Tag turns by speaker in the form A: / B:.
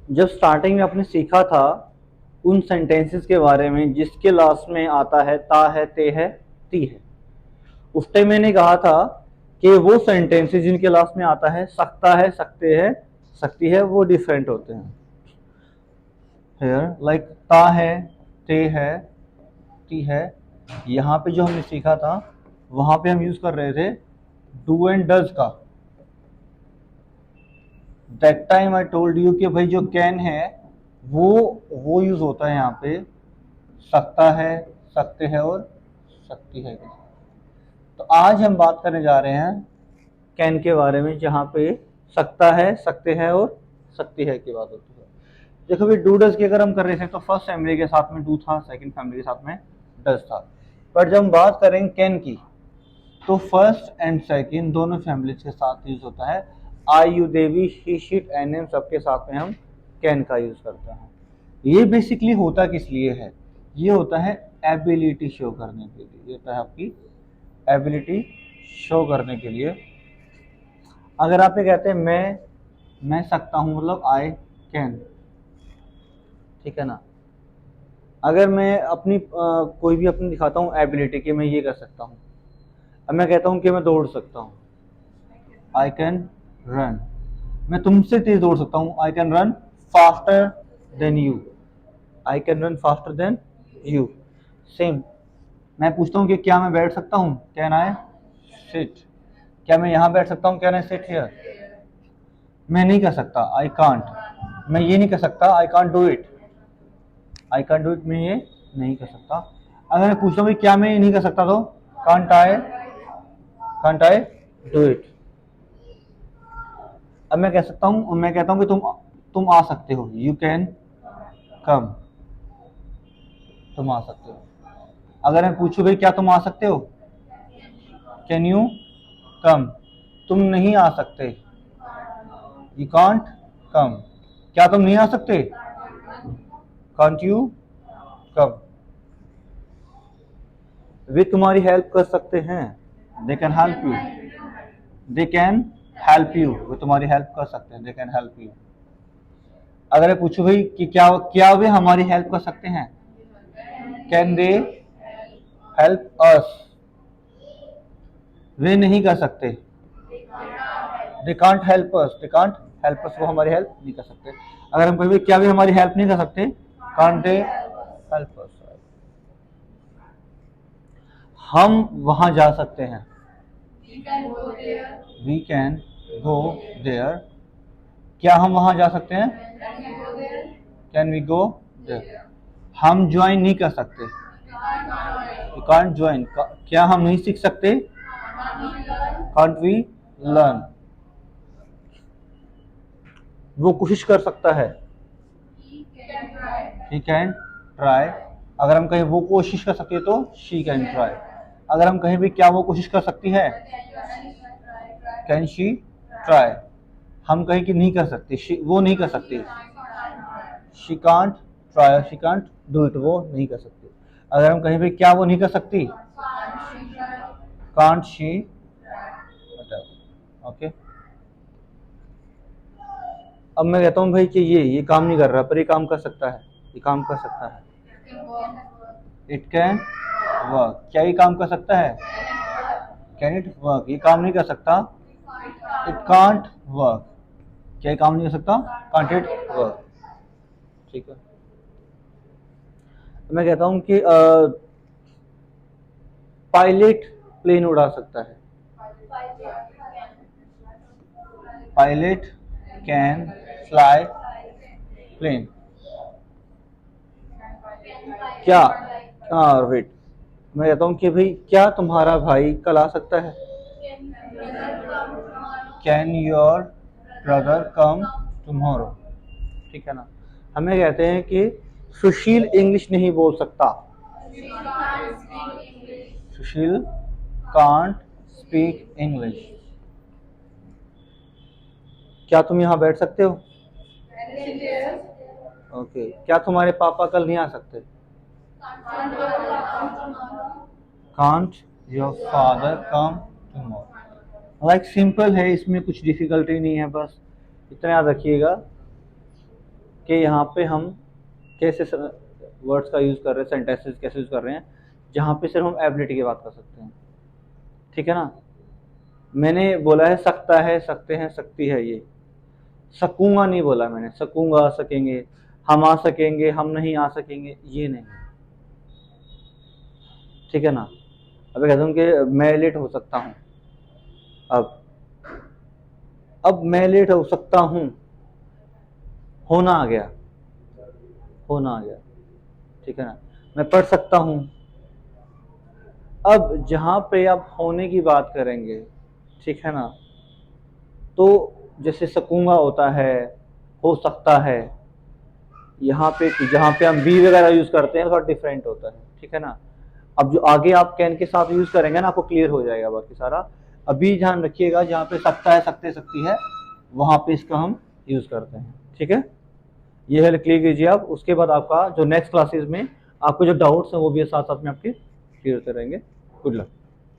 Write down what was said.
A: जब स्टार्टिंग में आपने सीखा था उन सेंटेंसेस के बारे में जिसके लास्ट में आता है ता है, ते है, ती है, उस टाइम मैंने कहा था कि वो सेंटेंसेस जिनके लास्ट में आता है सकता है, सकते हैं, सकती है, वो डिफरेंट होते हैं। हेयर लाइक ता है, ते है, ती है, यहाँ पे जो हमने सीखा था वहां पे हम यूज कर रहे थे डू एंड डज का। That time I told you कि भाई जो कैन है वो यूज होता है यहाँ पे सकता है, सकते हैं और सकती है। तो आज हम बात करने जा रहे हैं कैन के बारे में, जहाँ पे सकता है, सकते हैं और सकती है की बात होती है। देखो भाई डू डज की अगर हम कर रहे थे तो फर्स्ट फैमिली के साथ में डू था, सेकंड फैमिली के साथ में डज था। पर जब हम बात करेंगे कैन की तो फर्स्ट एंड सेकंड दोनों फैमिलीज के साथ यूज होता है। आई, यू, देवी, शी, शीट, एन, सबके साथ में हम कैन का यूज करते हैं। ये बेसिकली होता किस लिए है? ये होता है एबिलिटी शो करने के लिए। ये होता है आपकी एबिलिटी शो करने के लिए। अगर आप ये कहते हैं मैं सकता हूं, मतलब आई कैन, ठीक है ना। अगर मैं अपनी कोई भी अपनी दिखाता हूँ एबिलिटी कि मैं ये कर सकता हूँ, अब मैं कहता हूँ कि मैं दौड़ सकता हूँ, आई कैन रन, मैं तुमसे तेज दौड़ सकता हूँ, I can run faster than you, I can run faster than you. Same, मैं पूछता हूँ कि क्या मैं बैठ सकता हूँ, कैन आई सिट, क्या मैं यहाँ बैठ सकता हूँ, कैन आई सिट हियर। मैं नहीं कर सकता, आई कांट, मैं ये नहीं कर सकता, I can't do it, I can't do it, मैं ये नहीं कर सकता। अगर मैं पूछता हूँ क्या मैं ये नहीं कर सकता तो कांट आई डू इट। अब मैं कह सकता हूँ, मैं कहता हूँ कि तुम आ सकते हो, यू कैन कम, तुम आ सकते हो। अगर मैं पूछूं भाई क्या तुम आ सकते हो, कैन यू कम, तुम नहीं आ सकते, यू कांट कम, क्या तुम नहीं आ सकते, कांट यू कम। वे तुम्हारी हेल्प कर सकते हैं, they can help you, they can help you, वे तुम्हारी हेल्प कर सकते हैं, दे कैन हेल्प यू। अगर मैं पूछूं भाई कि क्या वे हमारी हेल्प कर सकते हैं, कैन दे हेल्प अस, वे नहीं कर सकते, they can't help us, they can't help us, वो हमारी हेल्प नहीं कर सकते। अगर हम कहें क्या वे हमारी हेल्प नहीं कर सकते, कांट दे हेल्प अस, हम वहां जा सकते हैं, वी कैन गो देयर, क्या हम वहां जा सकते हैं, कैन वी गो देयर। हम ज्वाइन नहीं कर सकते, वी कांट ज्वाइन, क्या हम नहीं सीख सकते, कांट वी लर्न, वो कोशिश कर सकता है, ही कैन ट्राई। अगर हम कहें वो कोशिश कर सकती है तो शी कैन ट्राई। अगर हम कहें भी क्या वो कोशिश कर सकती है, कैन शी ट्राई। हम कहें कि नहीं कर सकती, वो नहीं कर सकती, she can't try, she can't do it, वो नहीं कर सकती। अगर हम कहें भी क्या वो नहीं कर सकती, कांट शी, ओके। अब मैं कहता हूँ भाई कि ये काम नहीं कर रहा पर ये काम कर सकता है, ये काम कर सकता है, इट कैन वर्क, क्या ये काम कर सकता है, कैन इट वर्क, ये काम नहीं कर सकता, इट कांट वर्क, क्या ये काम नहीं कर सकता, कांट इट वर्क, ठीक है। मैं कहता हूँ कि पायलट प्लेन उड़ा सकता है, पायलट कैन फ्लाई प्लेन, क्या, हाँ वेट, मैं कहता हूँ कि भाई क्या तुम्हारा भाई कल आ सकता है, can your brother come tomorrow, ठीक है ना। हमें कहते हैं कि सुशील इंग्लिश नहीं बोल सकता, सुशील कांट स्पीक इंग्लिश, क्या तुम यहाँ बैठ सकते हो, ओके। क्या तुम्हारे पापा कल नहीं आ सकते, can't your father come tomorrow. Like simple है, इसमें कुछ डिफिकल्टी नहीं है, बस इतना याद रखिएगा कि यहाँ पे हम कैसे वर्ड्स का यूज़ कर रहे हैं, सेंटेंसेस कैसे यूज़ कर रहे हैं जहाँ पे सिर्फ हम एबिलिटी की बात कर सकते हैं, ठीक है ना। मैंने बोला है सकता है, सकते हैं, सकती है, ये सकूंगा नहीं बोला मैंने, सकूंगा, सकेंगे, हम आ सकेंगे, हम नहीं आ सकेंगे, ये नहीं, ठीक है ना। अब कहता हूँ कि मैं लेट हो सकता हूँ, अब मैं लेट हो सकता हूँ, होना आ गया, होना आ गया, ठीक है ना। मैं पढ़ सकता हूँ। अब जहाँ पे आप होने की बात करेंगे, ठीक है ना, तो जैसे सकूंगा होता है, हो सकता है, यहाँ पे जहाँ पे हम बी वगैरह यूज करते हैं थोड़ा डिफरेंट होता है, ठीक है ना। अब जो आगे आप कैन के साथ यूज करेंगे ना, आपको क्लियर हो जाएगा बाकी सारा। अभी ध्यान रखिएगा जहाँ पे सकता है, सकते, सकती है, वहां पे इसका हम यूज करते हैं, ठीक है। ये है, क्लियर कीजिए आप। उसके बाद आपका जो नेक्स्ट क्लासेस में आपको जो डाउट्स हैं वो भी साथ साथ में आपके क्लियर होते रहेंगे। Good luck.